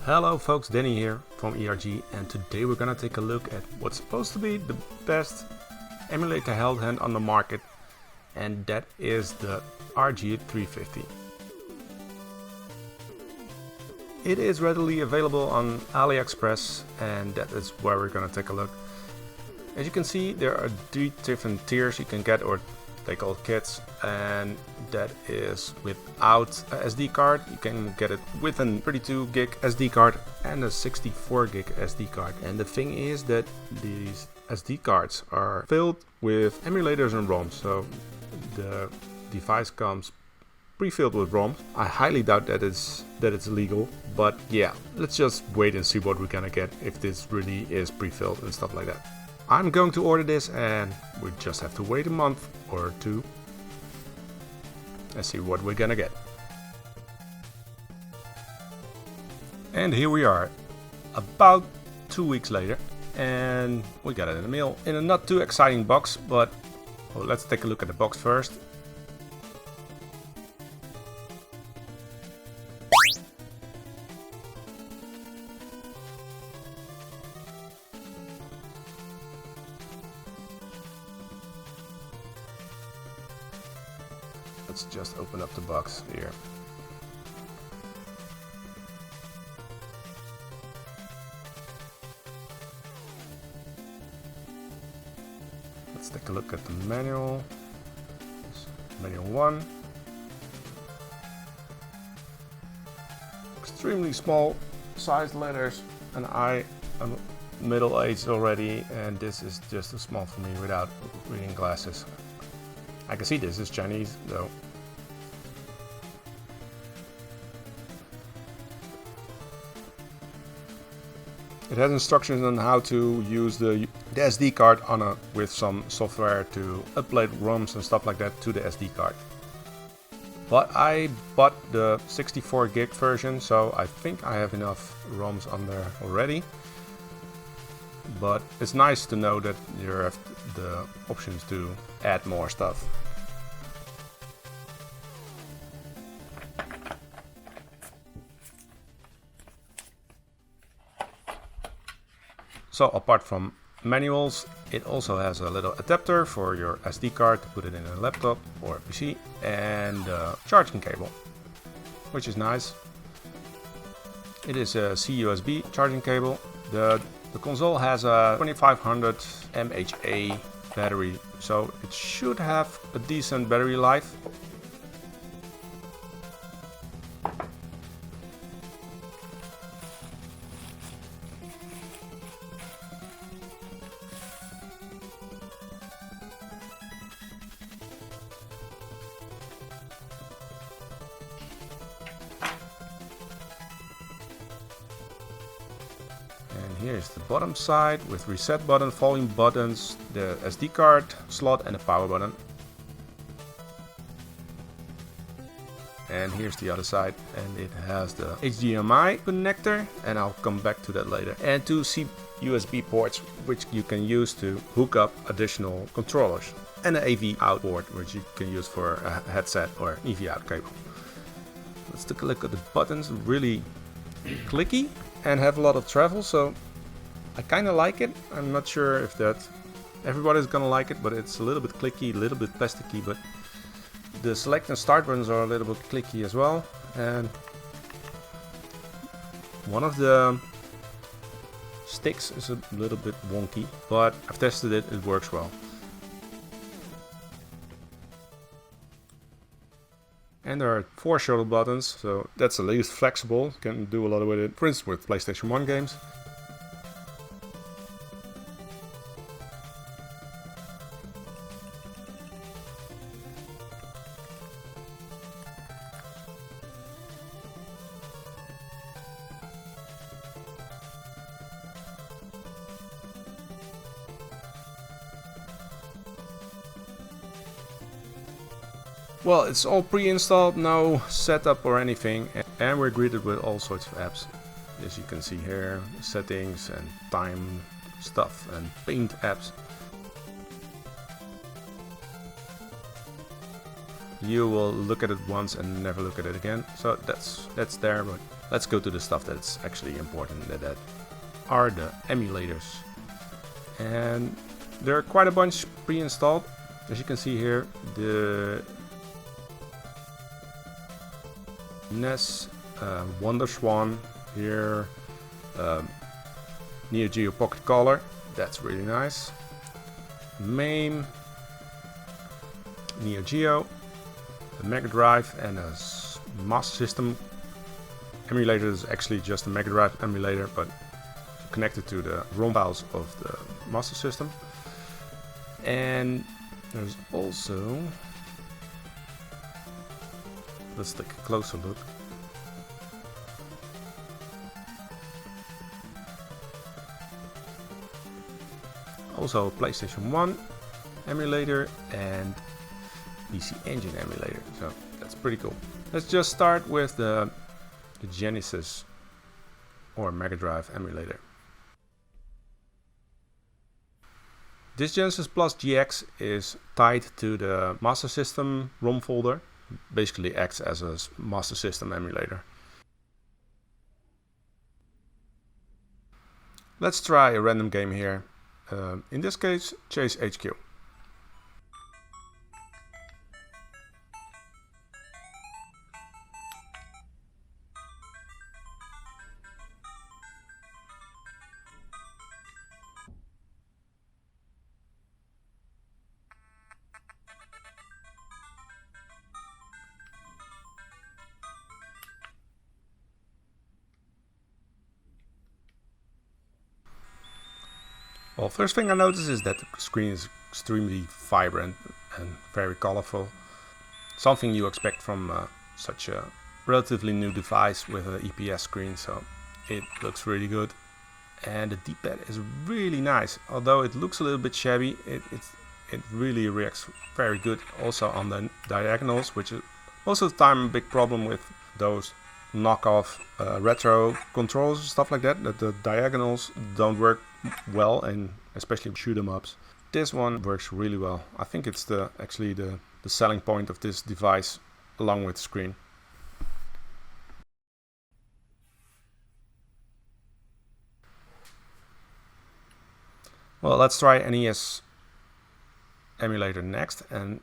Hello folks, Danny here from ERG, and today we're gonna take a look at what's supposed to be the best emulator held hand on the market, and that is the RG350. It is readily available on ALiExpress, and that is where we're gonna take a look. As you can see, there are 3 different tiers you can get, or they call it kits, and that is without a SD card. You can get it with a 32 gig SD card and a 64 gig SD card. And the thing is that these SD cards are filled with emulators and ROMs, so the device comes pre-filled with ROMs. I highly doubt that it's illegal, but yeah, let's just wait and see what we're gonna get, if this really is pre-filled and stuff like that. I'm going to order this, and we just have to wait a month or 2 and see what we're gonna get. And here we are, about 2 weeks later, and we got it in the mail in a not too exciting box, but well, let's take a look at the box first. Let's just open up the box here. Let's take a look at the manual. Manual 1. Extremely small sized letters, and I'm middle-aged already, and this is just too small for me without reading glasses. I can see this is Chinese though. It has instructions on how to use the SD card with some software to upload ROMs and stuff like that to the SD card. But I bought the 64 gig version, so I think I have enough ROMs on there already. But it's nice to know that you have the options to add more stuff. So apart from manuals, it also has a little adapter for your SD card to put it in a laptop or a PC, and a charging cable, which is nice. It is a CUSB charging cable. The console has a 2500 mAh battery, so it should have a decent battery life. Here's the bottom side with reset button, volume buttons, the SD card slot and a power button. And here's the other side, and it has the HDMI connector, and I'll come back to that later. And 2 USB ports, which you can use to hook up additional controllers. And an AV out port, which you can use for a headset or EV out cable. Let's take a look at the buttons. Really clicky and have a lot of travel, so I kind of like it. I'm not sure if that everybody's gonna like it, but it's a little bit clicky, a little bit plasticky, but the select and start buttons are a little bit clicky as well, and one of the sticks is a little bit wonky, but I've tested it, it works well. And there are 4 shuttle buttons, so that's at least flexible. You can do a lot with it, for instance with PlayStation 1 games. Well, it's all pre-installed, no setup or anything, and we're greeted with all sorts of apps. As you can see here, settings and time stuff and paint apps. You will look at it once and never look at it again, so that's there, but let's go to the stuff that's actually important, that are the emulators. And there are quite a bunch pre-installed. As you can see here, the SNES, WonderSwan here, Geo Pocket Color, that's really nice. MAME, Neo Geo, a Megadrive, and a Master System emulator. Is actually just a Megadrive emulator, but connected to the ROM files of the Master System. And there's also, let's take a closer look. Also a PlayStation 1 emulator and PC Engine emulator, so that's pretty cool. Let's just start with the Genesis or Megadrive emulator. This Genesis Plus GX is tied to the Master System ROM folder, basically acts as a Master System emulator. Let's try a random game here. In this case, Chase HQ. Well, first thing I notice is that the screen is extremely vibrant and very colorful. Something you expect from such a relatively new device with an EPS screen, so it looks really good. And the D-pad is really nice. Although it looks a little bit shabby, it really reacts very good also on the diagonals, which is most of the time a big problem with those knockoff retro controls, stuff like that, that the diagonals don't work well, and especially shoot 'em ups. This one works really well. I think it's actually the selling point of this device, along with the screen. Well, let's try NES emulator next, and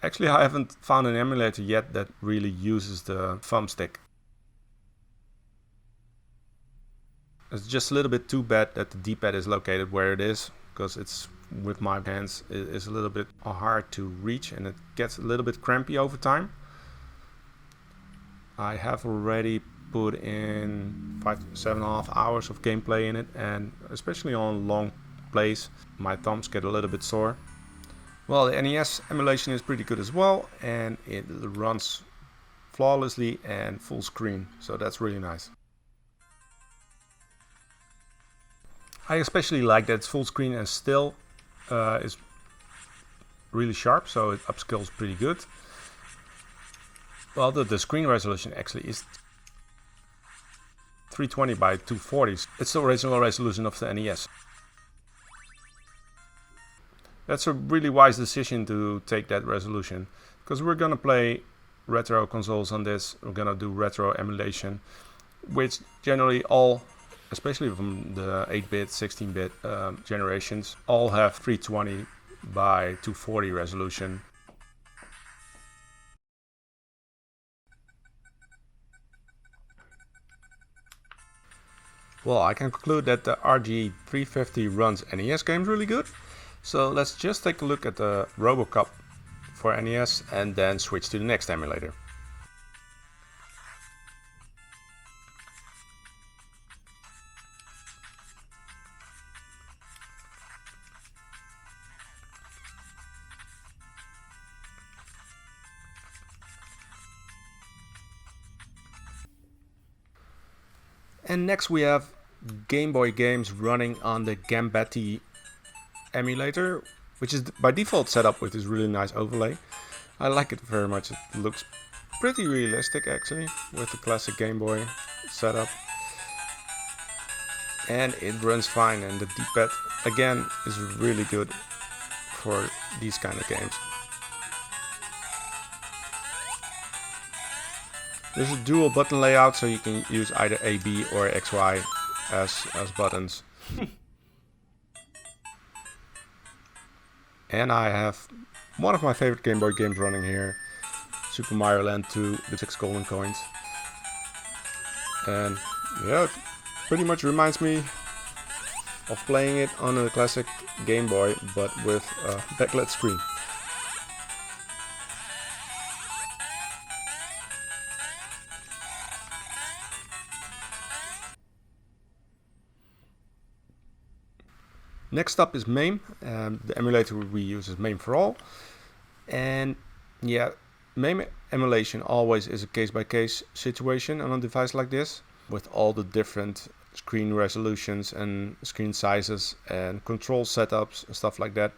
actually I haven't found an emulator yet that really uses the thumbstick. It's just a little bit too bad that the D-pad is located where it is, because it's, with my hands, it is a little bit hard to reach and it gets a little bit crampy over time. I have already put in 7.5 hours of gameplay in it, and especially on long plays, my thumbs get a little bit sore. Well, the NES emulation is pretty good as well, and it runs flawlessly and full screen, so that's really nice. I especially like that it's full screen and still is really sharp, so it upscales pretty good. Well, the screen resolution actually is 320 by 240. It's the original resolution of the NES. That's a really wise decision to take that resolution, because we're gonna play retro consoles on this. We're gonna do retro emulation, which generally all, especially from the 8-bit, 16-bit generations, all have 320 by 240 resolution. Well, I can conclude that the RG350 runs NES games really good. So let's just take a look at the RoboCop for NES and then switch to the next emulator. And next we have Gameboy games running on the Gameboy emulator, which is by default set up with this really nice overlay. I like it very much. It looks pretty realistic actually with the classic Game Boy setup. And it runs fine, and the D-pad again is really good for these kind of games. There's a dual button layout, so you can use either A, B or X, Y as buttons. And I have one of my favorite Game Boy games running here, Super Mario Land 2, the 6 golden coins. And yeah, it pretty much reminds me of playing it on a classic Game Boy, but with a backlit screen. Next up is MAME. The emulator we use is MAME for all. And yeah, MAME emulation always is a case-by-case situation on a device like this, with all the different screen resolutions and screen sizes and control setups and stuff like that.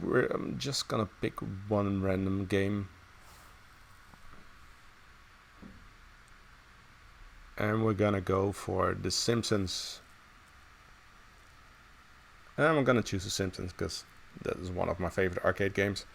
I'm just gonna pick one random game. And we're gonna go for The Simpsons. And I'm gonna choose The Simpsons because that is one of my favorite arcade games.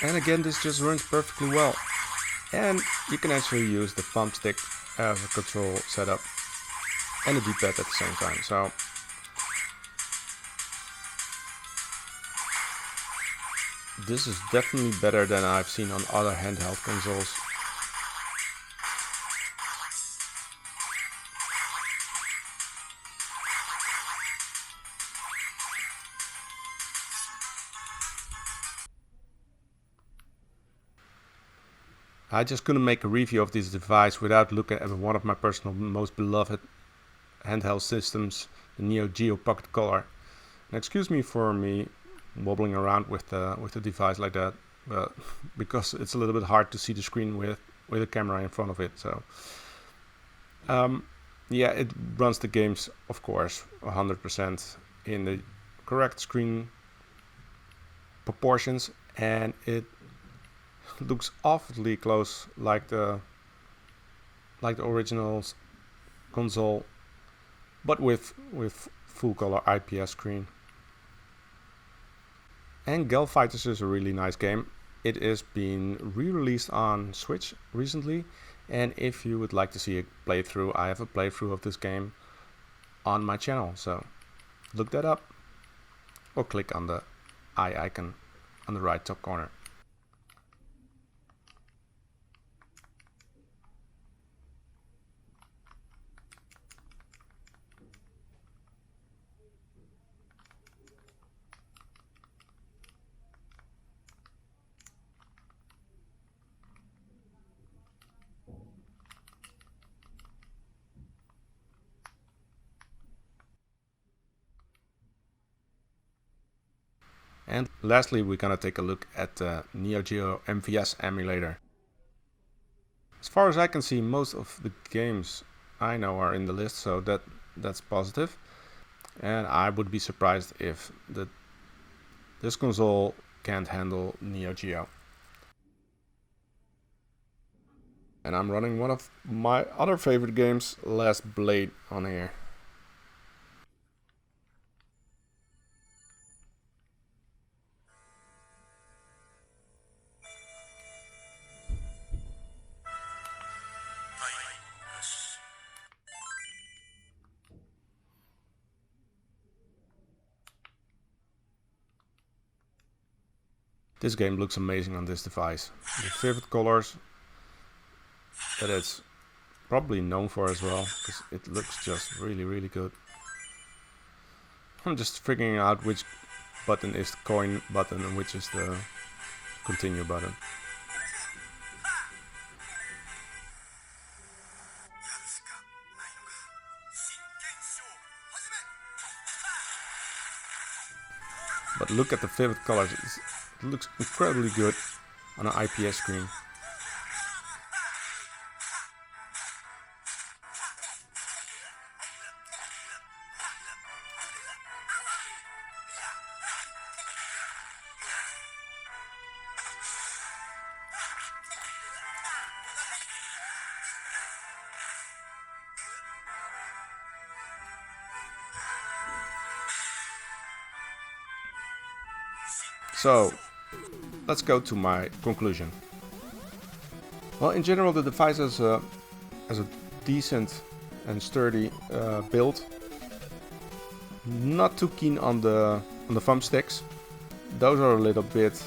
And again, this just runs perfectly well. And you can actually use the thumb stick as a control setup and the D-pad at the same time. So this is definitely better than I've seen on other handheld consoles. I just couldn't make a review of this device without looking at one of my personal most beloved handheld systems, the Geo Pocket Color. And excuse me for me wobbling around with the device like that, because it's a little bit hard to see the screen with a camera in front of it. So yeah, it runs the games, of course, 100% in the correct screen proportions, and it looks awfully close like the original console, but with full color IPS screen. And Gal Fighters is a really nice game. It is being re-released on Switch recently, and if you would like to see a playthrough, I have a playthrough of this game on my channel, so look that up or click on the eye icon on the right top corner. And lastly, we're gonna take a look at the Neo Geo MVS emulator. As far as I can see, most of the games I know are in the list, so that's positive. And I would be surprised if this console can't handle Neo Geo. And I'm running one of my other favorite games, Last Blade, on here. This game looks amazing on this device. The vivid colors that it's probably known for as well, because it looks just really good. I'm just figuring out which button is the coin button and which is the continue button. but look at the vivid colors. It looks incredibly good on an IPS screen. So, let's go to my conclusion. Well, in general, the device has a decent and sturdy build. Not too keen on the thumbsticks. Those are a little bit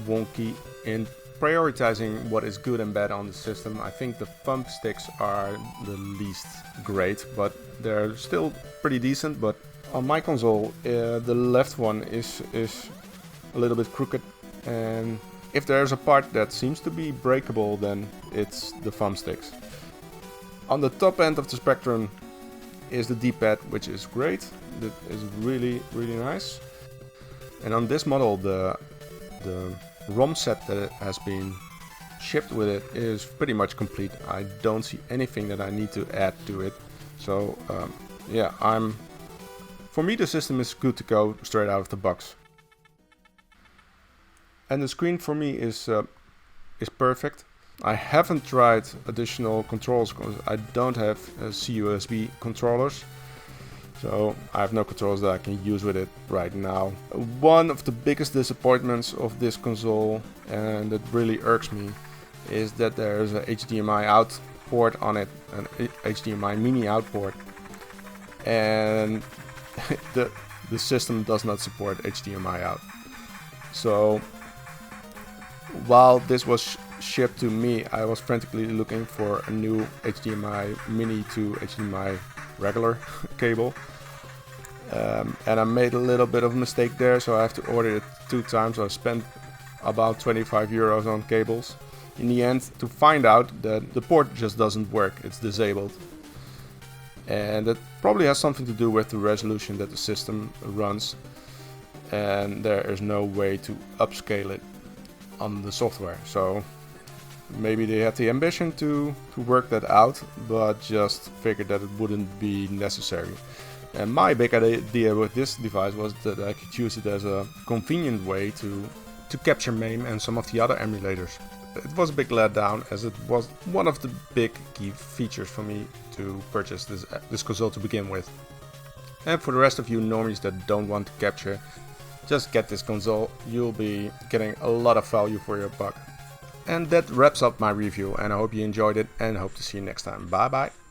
wonky in prioritizing what is good and bad on the system. I think the thumbsticks are the least great, but they're still pretty decent. But on my console, the left one is a little bit crooked, and if there's a part that seems to be breakable, then it's the thumbsticks. On the top end of the spectrum is the D-pad, which is great. That is really nice. And on this model, the ROM set that has been shipped with it is pretty much complete. I don't see anything that I need to add to it. So yeah, for me the system is good to go straight out of the box. And the screen for me is perfect. I haven't tried additional controls because I don't have CUSB controllers. So I have no controls that I can use with it right now. One of the biggest disappointments of this console, and that really irks me, is that there's a HDMI out port on it, an HDMI mini out port. And the system does not support HDMI out. So while this was shipped to me, I was frantically looking for a new HDMI mini to HDMI regular cable. And I made a little bit of a mistake there, so I have to order it 2 times. I spent about 25 euros on cables. In the end, to find out that the port just doesn't work, it's disabled. And that probably has something to do with the resolution that the system runs. And there is no way to upscale it on the software, so maybe they had the ambition to work that out, but just figured that it wouldn't be necessary. And my big idea with this device was that I could use it as a convenient way to capture MAME and some of the other emulators. It was a big letdown, as it was one of the big key features for me to purchase this console to begin with. And for the rest of you normies that don't want to capture, just get this console. You'll be getting a lot of value for your buck. And that wraps up my review, and I hope you enjoyed it and hope to see you next time. Bye bye.